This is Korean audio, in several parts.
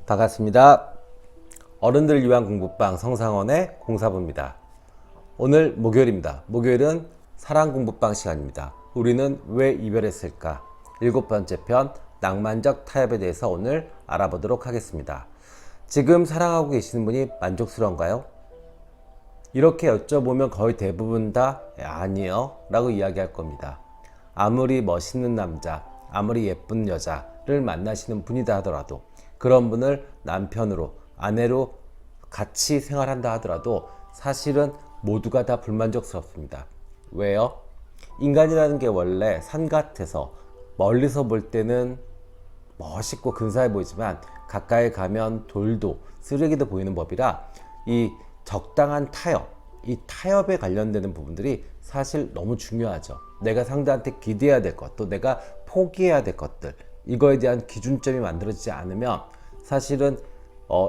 반갑습니다. 어른들 위한 공부방 성상원의 공사부입니다. 오늘 목요일입니다. 목요일은 사랑 공부방 시간입니다. 우리는 왜 이별했을까? 7번째 편 낭만적 타협에 대해서 오늘 알아보도록 하겠습니다. 지금 사랑하고 계시는 분이 만족스러운가요? 이렇게 여쭤보면 거의 대부분 다 아니요 라고 이야기할 겁니다. 아무리 멋있는 남자, 아무리 예쁜 여자를 만나시는 분이다 하더라도, 그런 분을 남편으로, 아내로 같이 생활한다 하더라도 사실은 모두가 다 불만족스럽습니다. 왜요? 인간이라는 게 원래 산 같아서 멀리서 볼 때는 멋있고 근사해 보이지만 가까이 가면 돌도 쓰레기도 보이는 법이라, 이 적당한 타협, 이 타협에 관련되는 부분들이 사실 너무 중요하죠. 내가 상대한테 기대해야 될 것, 또 내가 포기해야 될 것들, 이거에 대한 기준점이 만들어지지 않으면 사실은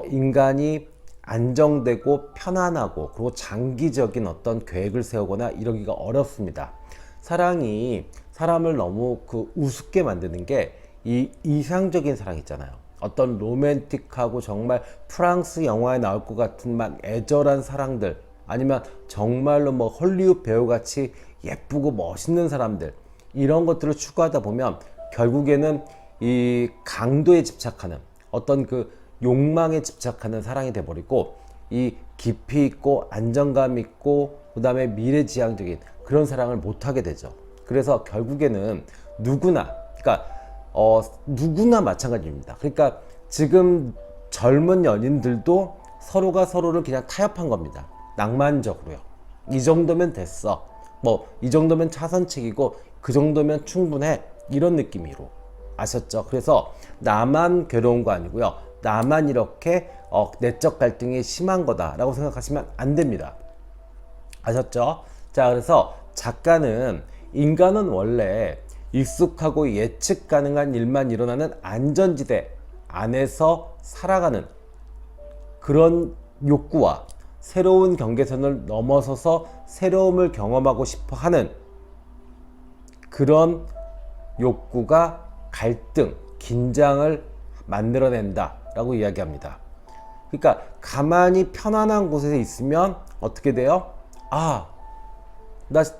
인간이 안정되고 편안하고 그리고 장기적인 어떤 계획을 세우거나 이러기가 어렵습니다. 사랑이 사람을 너무 우습게 만드는 게 이 이상적인 사랑 있잖아요. 어떤 로맨틱하고 정말 프랑스 영화에 나올 것 같은 막 애절한 사랑들, 아니면 정말로 뭐 헐리우드 배우같이 예쁘고 멋있는 사람들, 이런 것들을 추구하다 보면 결국에는 이 강도에 집착하는 어떤 욕망에 집착하는 사랑이 돼버리고, 이 깊이 있고 안정감 있고 그 다음에 미래지향적인 그런 사랑을 못하게 되죠. 그래서 결국에는 누구나, 누구나 마찬가지입니다. 그러니까 지금 젊은 연인들도 서로가 서로를 그냥 타협한 겁니다. 낭만적으로요. 이 정도면 됐어. 이 정도면 차선책이고 그 정도면 충분해. 이런 느낌으로. 아셨죠? 그래서 나만 괴로운 거 아니고요. 나만 이렇게 내적 갈등이 심한 거다라고 생각하시면 안 됩니다. 아셨죠? 자, 그래서 작가는 인간은 원래 익숙하고 예측 가능한 일만 일어나는 안전지대 안에서 살아가는 그런 욕구와 새로운 경계선을 넘어서서 새로움을 경험하고 싶어 하는 그런 욕구가 갈등, 긴장을 만들어낸다 라고 이야기합니다. 그러니까 가만히 편안한 곳에 있으면 어떻게 돼요?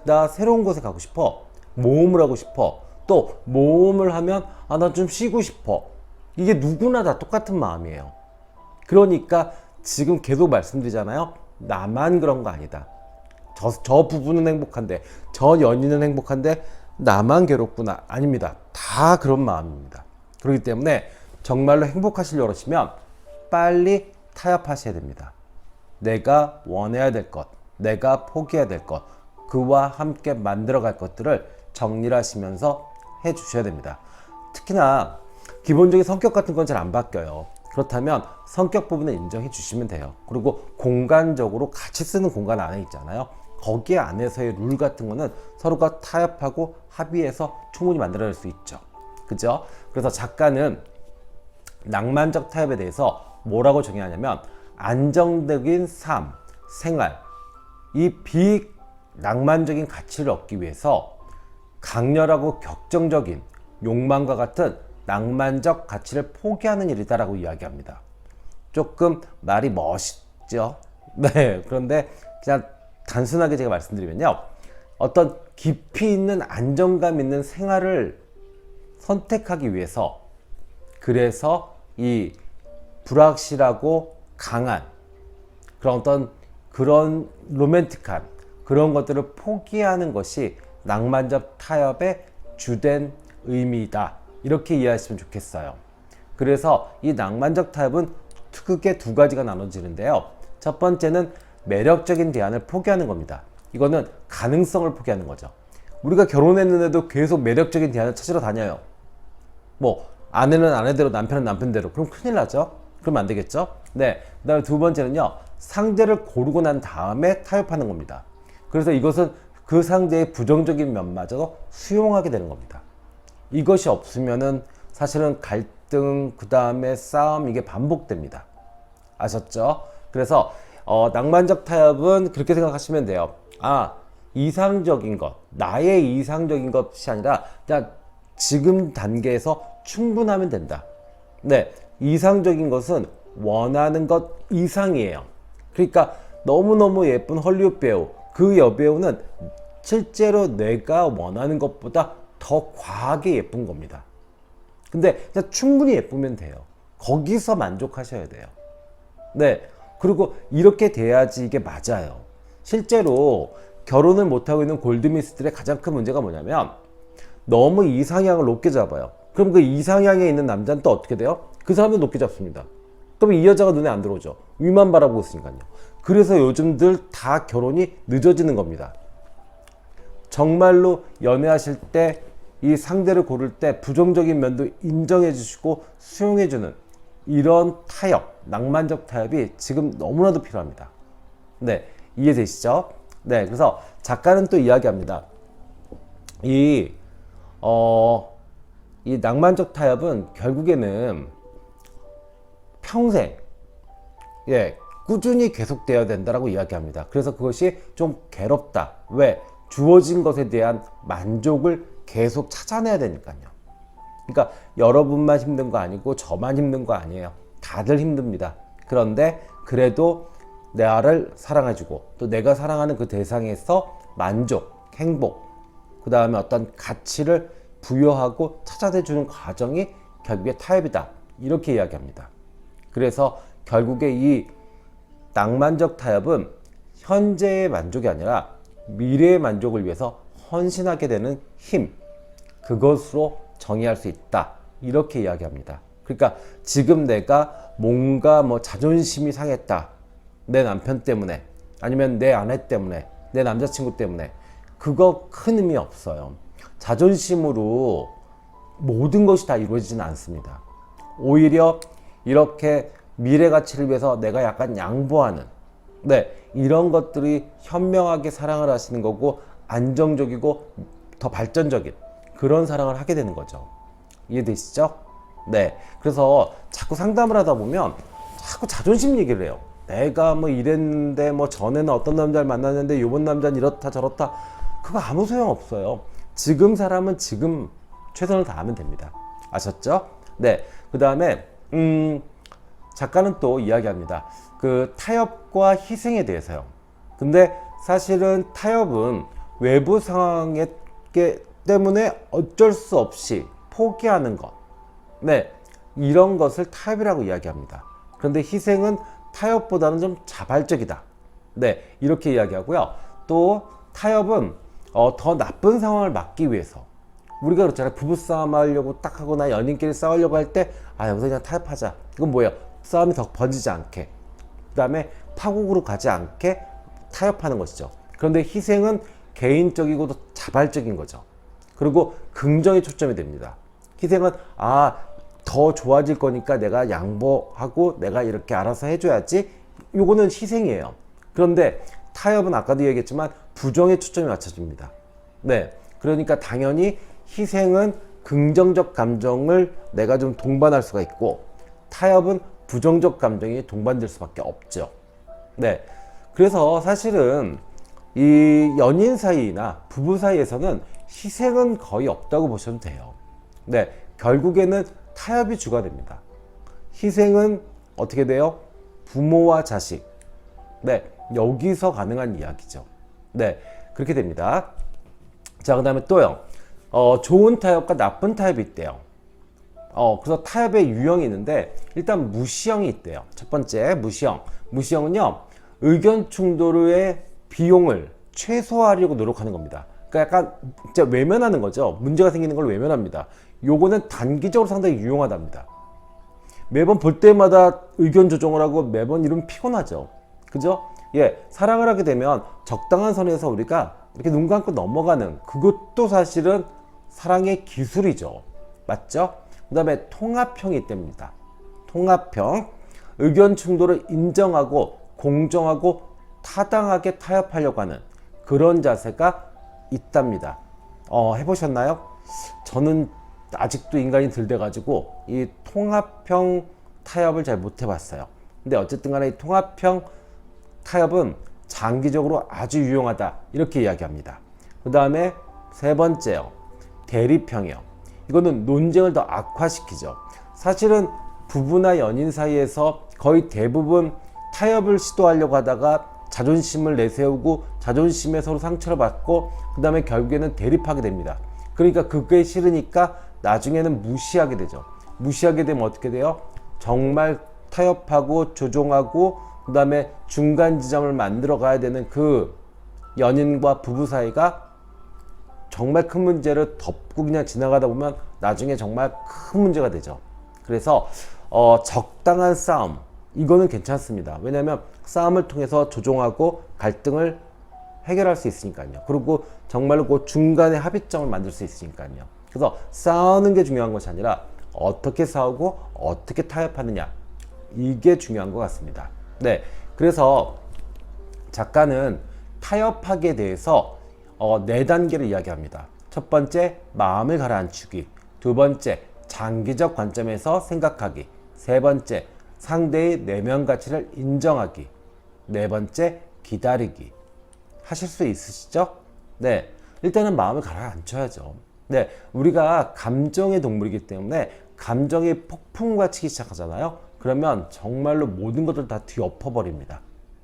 나 새로운 곳에 가고 싶어. 모험을 하고 싶어. 또 모험을 하면 나 좀 쉬고 싶어. 이게 누구나 다 똑같은 마음이에요. 그러니까 지금 계속 말씀드리잖아요. 나만 그런 거 아니다. 저 부부는 행복한데, 저 연인은 행복한데 나만 괴롭구나. 아닙니다. 다 그런 마음입니다. 그렇기 때문에 정말로 행복하시려고 그러시면 빨리 타협하셔야 됩니다. 내가 원해야 될 것, 내가 포기해야 될 것, 그와 함께 만들어갈 것들을 정리를 하시면서 해주셔야 됩니다. 특히나 기본적인 성격 같은 건 잘 안 바뀌어요. 그렇다면 성격 부분을 인정해 주시면 돼요. 그리고 공간적으로 같이 쓰는 공간 안에 있잖아요. 거기 안에서의 룰 같은 거는 서로가 타협하고 합의해서 충분히 만들어낼 수 있죠. 그죠? 그래서 작가는 낭만적 타협에 대해서 뭐라고 정의하냐면, 안정적인 삶, 생활, 이 비낭만적인 가치를 얻기 위해서 강렬하고 격정적인 욕망과 같은 낭만적 가치를 포기하는 일이다라고 이야기합니다. 조금 말이 멋있죠? 네. 그런데 그냥 단순하게 제가 말씀드리면요, 어떤 깊이 있는 안정감 있는 생활을 선택하기 위해서, 그래서 이 불확실하고 강한 그런 로맨틱한 그런 것들을 포기하는 것이 낭만적 타협의 주된 의미이다, 이렇게 이해하시면 좋겠어요. 그래서 이 낭만적 타협은 크게 두 가지가 나눠지는데요. 첫 번째는 매력적인 대안을 포기하는 겁니다. 이거는 가능성을 포기하는 거죠. 우리가 결혼했는데도 계속 매력적인 대안을 찾으러 다녀요. 아내는 아내대로, 남편은 남편대로. 그럼 큰일 나죠? 그러면 안 되겠죠? 네. 그 다음에 두 번째는요, 상대를 고르고 난 다음에 타협하는 겁니다. 그래서 이것은 그 상대의 부정적인 면마저도 수용하게 되는 겁니다. 이것이 없으면은 사실은 갈등, 그 다음에 싸움, 이게 반복됩니다. 아셨죠? 그래서 낭만적 타협은 그렇게 생각하시면 돼요. 이상적인 것, 나의 이상적인 것이 아니라 그냥 지금 단계에서 충분하면 된다. 네, 이상적인 것은 원하는 것 이상이에요. 그러니까 너무너무 예쁜 헐리우드 배우, 그 여배우는 실제로 내가 원하는 것보다 더 과하게 예쁜 겁니다. 근데 그냥 충분히 예쁘면 돼요. 거기서 만족하셔야 돼요. 네, 그리고 이렇게 돼야지 이게 맞아요. 실제로 결혼을 못하고 있는 골드미스들의 가장 큰 문제가 뭐냐면 너무 이상향을 높게 잡아요. 그럼 그 이상향에 있는 남자는 또 어떻게 돼요? 그 사람도 높게 잡습니다. 그럼 이 여자가 눈에 안 들어오죠. 위만 바라보고 있으니까요. 그래서 요즘들 다 결혼이 늦어지는 겁니다. 정말로 연애하실 때 이 상대를 고를 때 부정적인 면도 인정해 주시고 수용해 주는 이런 타협, 낭만적 타협이 지금 너무나도 필요합니다. 네, 이해되시죠? 네, 그래서 작가는 또 이야기합니다. 이 낭만적 타협은 결국에는 평생, 꾸준히 계속되어야 된다라고 이야기합니다. 그래서 그것이 좀 괴롭다. 왜? 주어진 것에 대한 만족을 계속 찾아내야 되니까요. 그러니까 여러분만 힘든 거 아니고 저만 힘든 거 아니에요. 다들 힘듭니다. 그런데 그래도 나를 사랑해주고 또 내가 사랑하는 그 대상에서 만족, 행복, 그 다음에 어떤 가치를 부여하고 찾아내주는 과정이 결국에 타협이다. 이렇게 이야기합니다. 그래서 결국에 이 낭만적 타협은 현재의 만족이 아니라 미래의 만족을 위해서 헌신하게 되는 힘, 그것으로 정의할 수 있다. 이렇게 이야기합니다. 그러니까 지금 내가 뭔가 자존심이 상했다. 내 남편 때문에, 아니면 내 아내 때문에, 내 남자친구 때문에, 그거 큰 의미 없어요. 자존심으로 모든 것이 다 이루어지지는 않습니다. 오히려 이렇게 미래 가치를 위해서 내가 약간 양보하는, 이런 것들이 현명하게 사랑을 하시는 거고 안정적이고 더 발전적인 그런 사랑을 하게 되는 거죠. 이해되시죠? 네. 그래서 자꾸 상담을 하다 보면 자꾸 자존심 얘기를 해요. 내가 이랬는데 전에는 어떤 남자를 만났는데 요번 남자는 이렇다 저렇다. 그거 아무 소용 없어요. 지금 사람은 지금 최선을 다하면 됩니다. 아셨죠? 네. 그 다음에 작가는 또 이야기합니다. 그 타협과 희생에 대해서요. 근데 사실은 타협은 외부 상황에 때문에 어쩔 수 없이 포기하는 것. 네. 이런 것을 타협이라고 이야기합니다. 그런데 희생은 타협보다는 좀 자발적이다. 네. 이렇게 이야기하고요. 또 타협은 더 나쁜 상황을 막기 위해서 우리가 그렇잖아요. 부부싸움 하려고 딱 하거나 연인끼리 싸우려고 할 때 여기서 그냥 타협하자. 이건 뭐예요? 싸움이 더 번지지 않게, 그 다음에 파국으로 가지 않게 타협하는 것이죠. 그런데 희생은 개인적이고 도 자발적인 거죠. 그리고 긍정에 초점이 됩니다. 희생은 더 좋아질 거니까 내가 양보하고 내가 이렇게 알아서 해줘야지. 요거는 희생이에요. 그런데 타협은 아까도 얘기했지만 부정에 초점이 맞춰집니다. 네, 그러니까 당연히 희생은 긍정적 감정을 내가 좀 동반할 수가 있고 타협은 부정적 감정이 동반될 수밖에 없죠. 네, 그래서 사실은 이 연인 사이나 부부 사이에서는 희생은 거의 없다고 보시면 돼요. 네, 결국에는 타협이 주가 됩니다. 희생은 어떻게 돼요? 부모와 자식. 네, 여기서 가능한 이야기죠. 네, 그렇게 됩니다. 자, 그 다음에 또요. 좋은 타협과 나쁜 타협이 있대요. 그래서 타협의 유형이 있는데 일단 무시형이 있대요. 첫 번째 무시형. 무시형은요, 의견 충돌의 비용을 최소화하려고 노력하는 겁니다. 그러니까 약간 진짜 외면하는 거죠. 문제가 생기는 걸 외면합니다. 요거는 단기적으로 상당히 유용하답니다. 매번 볼 때마다 의견 조정을 하고 매번 이러면 피곤하죠. 그죠? 사랑을 하게 되면 적당한 선에서 우리가 이렇게 눈 감고 넘어가는, 그것도 사실은 사랑의 기술이죠. 맞죠? 그 다음에 통합형이 있답니다. 통합형. 의견 충돌을 인정하고 공정하고 타당하게 타협하려고 하는 그런 자세가 있답니다. 해보셨나요? 저는 아직도 인간이 덜 돼가지고 이 통합형 타협을 잘 못 해봤어요. 근데 어쨌든 간에 이 통합형 타협은 장기적으로 아주 유용하다, 이렇게 이야기합니다. 그 다음에 세 번째요, 대립형이요. 이거는 논쟁을 더 악화시키죠. 사실은 부부나 연인 사이에서 거의 대부분 타협을 시도하려고 하다가 자존심을 내세우고 자존심에 서로 상처를 받고 그 다음에 결국에는 대립하게 됩니다. 그러니까 그게 싫으니까 나중에는 무시하게 되죠. 무시하게 되면 어떻게 돼요? 정말 타협하고 조종하고 그 다음에 중간 지점을 만들어 가야 되는 그 연인과 부부 사이가 정말 큰 문제를 덮고 그냥 지나가다 보면 나중에 정말 큰 문제가 되죠. 그래서 적당한 싸움, 이거는 괜찮습니다. 왜냐하면 싸움을 통해서 조종하고 갈등을 해결할 수 있으니까요. 그리고 정말로 그 중간에 합의점을 만들 수 있으니까요. 그래서 싸우는 게 중요한 것이 아니라 어떻게 싸우고 어떻게 타협하느냐, 이게 중요한 것 같습니다. 네, 그래서 작가는 타협하기에 대해서 4단계를 이야기합니다. 첫 번째, 마음을 가라앉히기. 두 번째, 장기적 관점에서 생각하기. 세 번째, 상대의 내면 가치를 인정하기. 네 번째, 기다리기. 하실 수 있으시죠? 네, 일단은 마음을 가라앉혀야죠. 네, 우리가 감정의 동물이기 때문에 감정이 폭풍과 치기 시작하잖아요. 그러면 정말로 모든 것들 다 뒤엎어버립니다.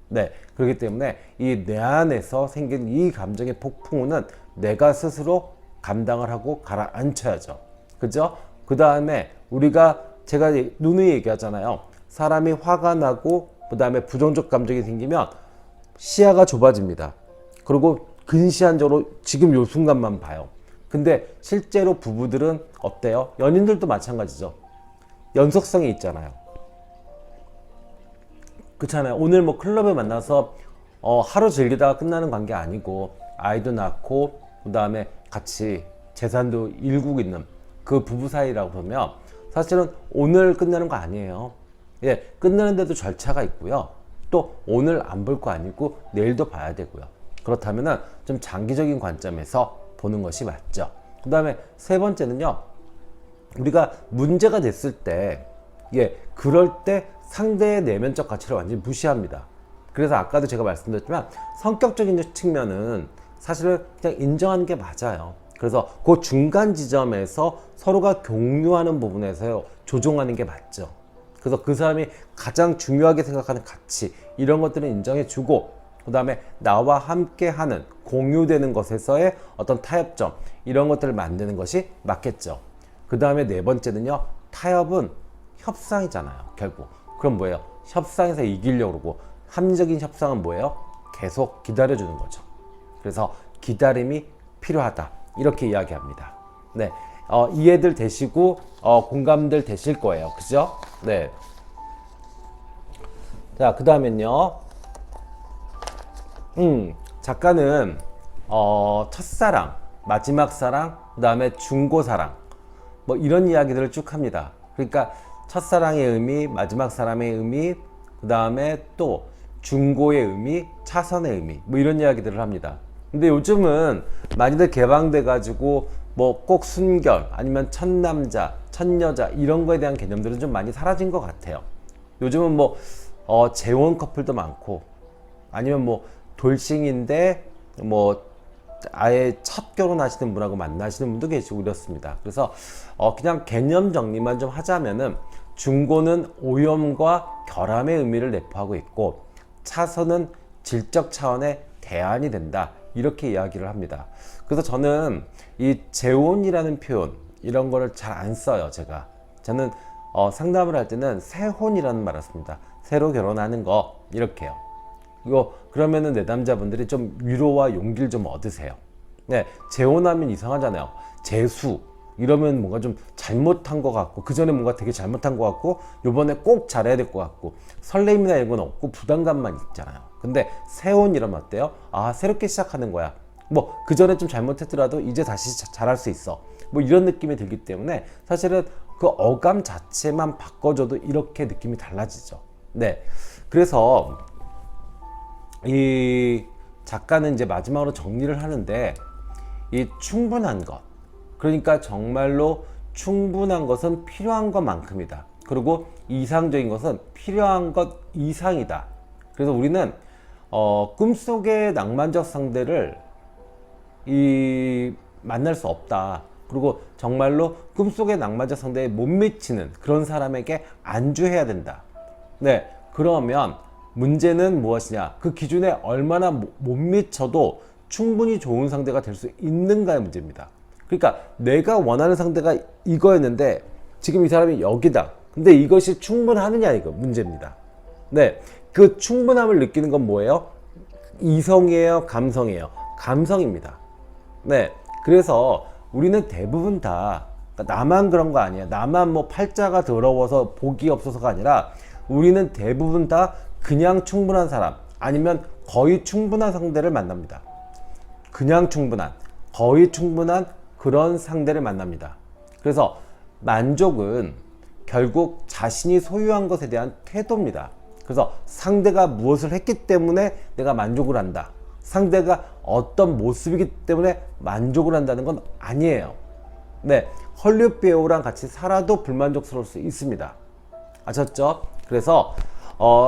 네, 그렇기 때문에 이 내 안에서 생긴 이 감정의 폭풍우는 내가 스스로 감당을 하고 가라앉혀야죠. 그죠? 그 다음에 제가 누누이 얘기하잖아요. 사람이 화가 나고 그 다음에 부정적 감정이 생기면 시야가 좁아집니다. 그리고 근시안적으로 지금 요 순간만 봐요. 근데 실제로 부부들은 어때요? 연인들도 마찬가지죠. 연속성이 있잖아요. 그렇잖아요. 오늘 뭐 클럽에 만나서 하루 즐기다가 끝나는 관계 아니고 아이도 낳고 그 다음에 같이 재산도 일구고 있는 그 부부 사이라고 그러면 사실은 오늘 끝나는 거 아니에요. 예, 끝나는데도 절차가 있고요. 또 오늘 안 볼 거 아니고 내일도 봐야 되고요. 그렇다면은 좀 장기적인 관점에서 보는 것이 맞죠. 그 다음에 세 번째는요. 우리가 문제가 됐을 때, 그럴 때 상대의 내면적 가치를 완전히 무시합니다. 그래서 아까도 제가 말씀드렸지만 성격적인 측면은 사실은 그냥 인정하는 게 맞아요. 그래서 그 중간 지점에서 서로가 공유하는 부분에서 조종하는 게 맞죠. 그래서 그 사람이 가장 중요하게 생각하는 가치, 이런 것들은 인정해주고, 그 다음에 나와 함께 하는, 공유되는 것에서의 어떤 타협점, 이런 것들을 만드는 것이 맞겠죠. 그 다음에 네 번째는요, 타협은 협상이잖아요, 결국. 그럼 뭐예요? 협상에서 이기려고 그러고, 합리적인 협상은 뭐예요? 계속 기다려주는 거죠. 그래서 기다림이 필요하다, 이렇게 이야기합니다. 네, 이해들 되시고 공감들 되실 거예요, 그죠? 네. 자, 그 다음엔요, 작가는 첫사랑, 마지막 사랑, 그 다음에 중고사랑, 뭐 이런 이야기들을 쭉 합니다. 그러니까 첫사랑의 의미, 마지막 사랑의 의미, 그 다음에 또 중고의 의미, 차선의 의미, 뭐 이런 이야기들을 합니다. 근데 요즘은 많이들 개방돼 가지고 뭐 꼭 순결 아니면 첫남자, 첫여자 이런 거에 대한 개념들은 좀 많이 사라진 것 같아요. 요즘은 뭐 재혼 커플도 많고, 아니면 뭐 돌싱인데 뭐 아예 첫 결혼하시는 분하고 만나시는 분도 계시고 이렇습니다. 그래서 그냥 개념 정리만 좀 하자면은, 중고는 오염과 결함의 의미를 내포하고 있고, 차선은 질적 차원의 대안이 된다, 이렇게 이야기를 합니다. 그래서 저는 이 재혼이라는 표현, 이런 거를 잘 안 써요. 저는 상담을 할 때는 새혼이라는 말을 씁니다. 새로 결혼하는 거, 이렇게요. 그러면은 내담자분들이 좀 위로와 용기를 좀 얻으세요. 네, 재혼하면 이상하잖아요. 재수 이러면 뭔가 좀 잘못한 것 같고, 그 전에 뭔가 되게 잘못한 것 같고, 요번에 꼭 잘해야 될 것 같고, 설레임이나 이런 건 없고 부담감만 있잖아요. 근데 새혼 이러면 어때요? 아, 새롭게 시작하는 거야. 뭐 그 전에 좀 잘못했더라도 이제 다시 잘할 수 있어. 뭐 이런 느낌이 들기 때문에 사실은 그 어감 자체만 바꿔줘도 이렇게 느낌이 달라지죠. 네, 그래서 이 작가는 이제 마지막으로 정리를 하는데, 이 충분한 것, 그러니까 정말로 충분한 것은 필요한 것만큼이다. 그리고 이상적인 것은 필요한 것 이상이다. 그래서 우리는 꿈속의 낭만적 상대를 만날 수 없다. 그리고 정말로 꿈속의 낭만적 상대에 못 미치는 그런 사람에게 안주해야 된다. 네, 그러면 문제는 무엇이냐? 그 기준에 얼마나 못 미쳐도 충분히 좋은 상대가 될 수 있는가의 문제입니다. 그러니까 내가 원하는 상대가 이거였는데 지금 이 사람이 여기다. 근데 이것이 충분하느냐 이거 문제입니다. 네, 그 충분함을 느끼는 건 뭐예요? 이성이에요, 감성이에요? 감성입니다. 네, 그래서 우리는 대부분 다 나만 그런 거 아니에요. 나만 뭐 팔자가 더러워서 복이 없어서가 아니라 우리는 대부분 다 그냥 충분한 사람 아니면 거의 충분한 상대를 만납니다. 그냥 충분한, 거의 충분한 그런 상대를 만납니다. 그래서 만족은 결국 자신이 소유한 것에 대한 태도입니다. 그래서 상대가 무엇을 했기 때문에 내가 만족을 한다. 상대가 어떤 모습이기 때문에 만족을 한다는 건 아니에요. 네, 헐리우드 배우랑 같이 살아도 불만족스러울 수 있습니다. 아셨죠? 그래서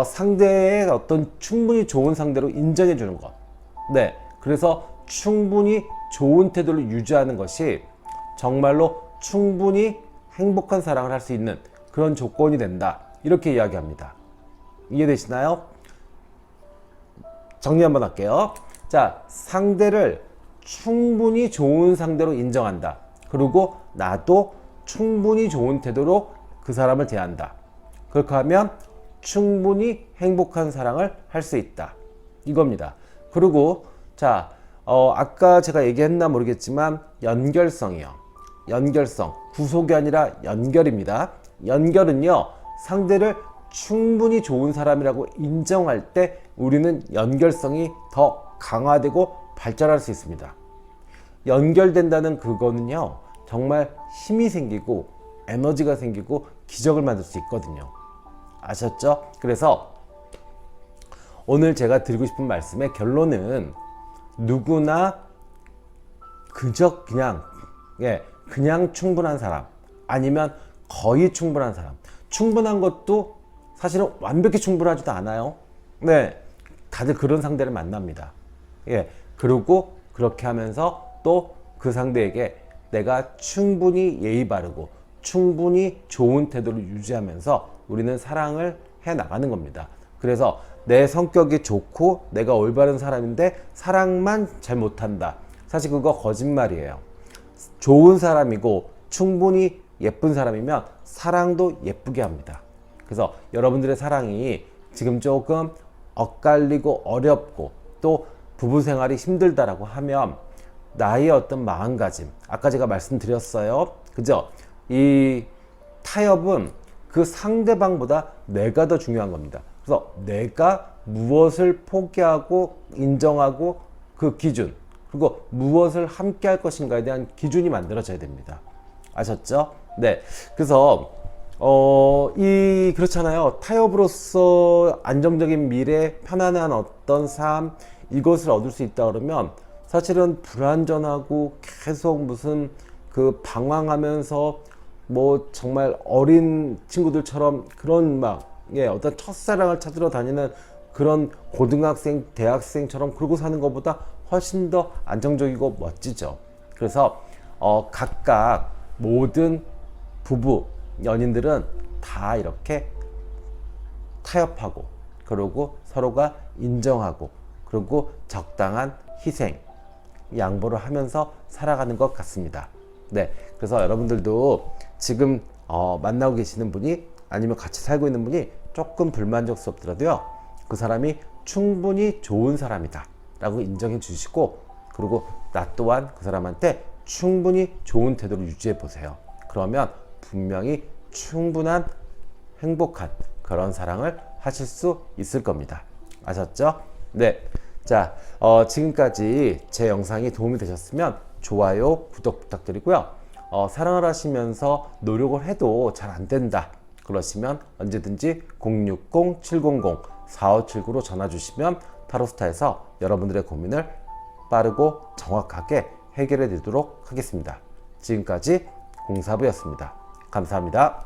상대의 어떤 충분히 좋은 상대로 인정해 주는 것. 네, 그래서 충분히 좋은 태도를 유지하는 것이 정말로 충분히 행복한 사랑을 할 수 있는 그런 조건이 된다. 이렇게 이야기합니다. 이해되시나요? 정리 한번 할게요. 자, 상대를 충분히 좋은 상대로 인정한다. 그리고 나도 충분히 좋은 태도로 그 사람을 대한다. 그렇게 하면 충분히 행복한 사랑을 할 수 있다. 이겁니다. 그리고 자, 아까 제가 얘기했나 모르겠지만 연결성이요. 연결성. 구속이 아니라 연결입니다. 연결은요, 상대를 충분히 좋은 사람이라고 인정할 때 우리는 연결성이 더 강화되고 발전할 수 있습니다. 연결된다는 그거는요, 정말 힘이 생기고 에너지가 생기고 기적을 만들 수 있거든요. 아셨죠? 그래서 오늘 제가 드리고 싶은 말씀의 결론은 누구나 그저 그냥 충분한 사람 아니면 거의 충분한 사람. 충분한 것도 사실은 완벽히 충분하지도 않아요. 네, 다들 그런 상대를 만납니다. 예, 그리고 그렇게 하면서 또 그 상대에게 내가 충분히 예의 바르고 충분히 좋은 태도를 유지하면서 우리는 사랑을 해 나가는 겁니다. 그래서 내 성격이 좋고 내가 올바른 사람인데 사랑만 잘 못한다. 사실 그거 거짓말이에요. 좋은 사람이고 충분히 예쁜 사람이면 사랑도 예쁘게 합니다. 그래서 여러분들의 사랑이 지금 조금 엇갈리고 어렵고 또 부부 생활이 힘들다라고 하면 나의 어떤 마음가짐, 아까 제가 말씀드렸어요. 그죠? 이 타협은 그 상대방보다 내가 더 중요한 겁니다. 그래서 내가 무엇을 포기하고 인정하고 그 기준, 그리고 무엇을 함께 할 것인가에 대한 기준이 만들어져야 됩니다. 아셨죠? 네. 그래서 그렇잖아요. 타협으로서 안정적인 미래, 편안한 어떤 삶, 이것을 얻을 수 있다 그러면 사실은 불안전하고 계속 무슨 그 방황하면서 뭐 정말 어린 친구들처럼 그런 어떤 첫사랑을 찾으러 다니는 그런 고등학생, 대학생처럼 그러고 사는 것보다 훨씬 더 안정적이고 멋지죠. 그래서 각각 모든 부부, 연인들은 다 이렇게 타협하고 그리고 서로가 인정하고 그리고 적당한 희생, 양보를 하면서 살아가는 것 같습니다. 네, 그래서 여러분들도 지금 만나고 계시는 분이 아니면 같이 살고 있는 분이 조금 불만족스럽더라도요, 그 사람이 충분히 좋은 사람이다 라고 인정해 주시고 그리고 나 또한 그 사람한테 충분히 좋은 태도를 유지해 보세요. 그러면 분명히 충분한 행복한 그런 사랑을 하실 수 있을 겁니다. 아셨죠? 네. 자, 지금까지 제 영상이 도움이 되셨으면 좋아요, 구독 부탁드리고요. 사랑을 하시면서 노력을 해도 잘 안 된다 그러시면 언제든지 060-700-4579로 전화 주시면 타로스타에서 여러분들의 고민을 빠르고 정확하게 해결해 드리도록 하겠습니다. 지금까지 공사부였습니다. 감사합니다.